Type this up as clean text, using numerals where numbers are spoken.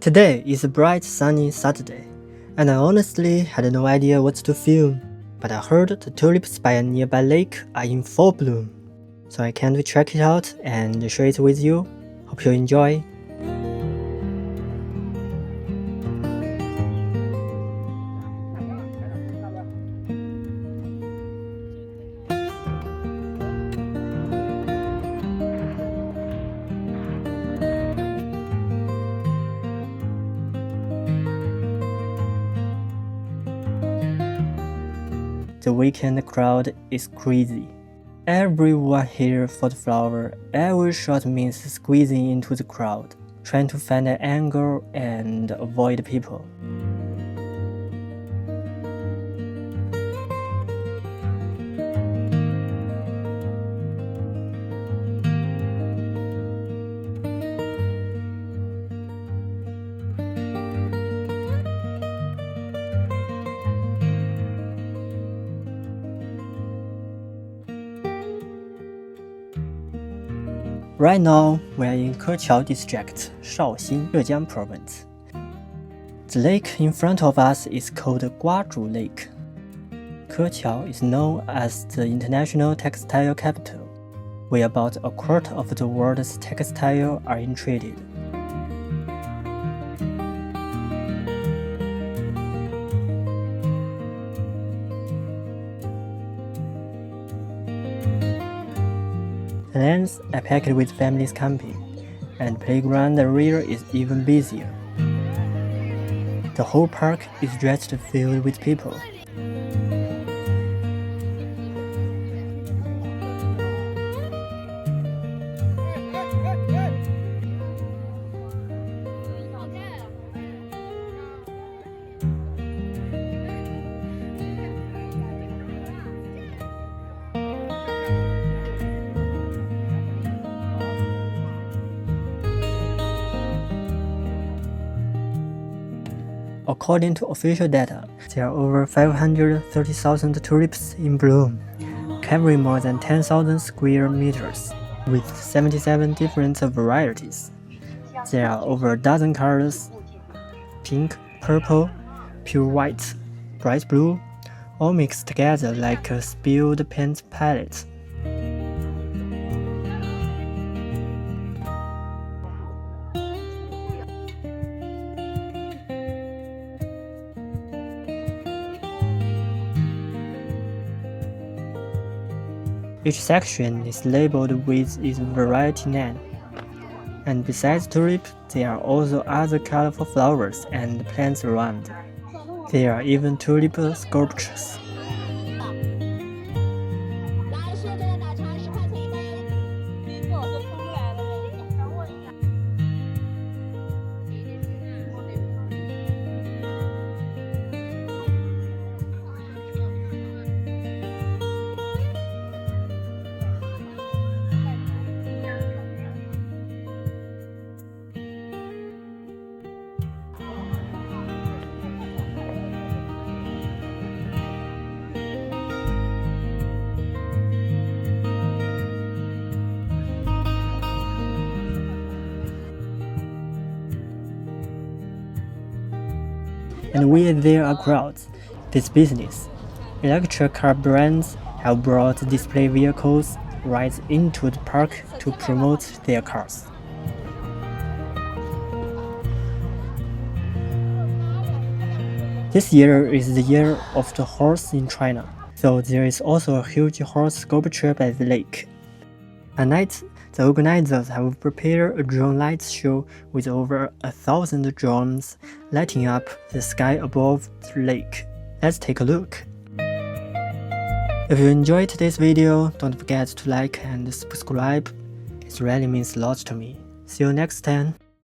Today is a bright sunny Saturday, and I honestly had no idea what to film, but I heard the tulips by a nearby lake are in full bloom, so I can't check it out and share it with you. Hope you enjoy. The weekend crowd is crazy. Everyone here for the flower. Every shot means squeezing into the crowd, trying to find an angle and avoid people. Right now, we are in Keqiao district, Shaoxing, Zhejiang province. The lake in front of us is called Guazhu Lake. Keqiao is known as the international textile capital, where about a quarter of the world's textiles are traded. The lands are packed with families camping, and playground area is even busier. The whole park is just filled with people. According to official data, there are over 530,000 tulips in bloom, covering more than 10,000 square meters, with 77 different varieties. There are over a dozen colors: pink, purple, pure white, bright blue, all mixed together like a spilled paint palette. Each section is labeled with its variety name, and besides tulip, there are also other colorful flowers and plants around. There are even tulip sculptures. And where there are crowds, this business. Electric car brands have brought display vehicles right into the park to promote their cars. This year is the year of the horse in China, so there is also a huge horse sculpture by the lake. At night, the organizers have prepared a drone light show with over 1,000 drones lighting up the sky above the lake. Let's take a look. If you enjoyed today's video, don't forget to like and subscribe. It really means a lot to me. See you next time.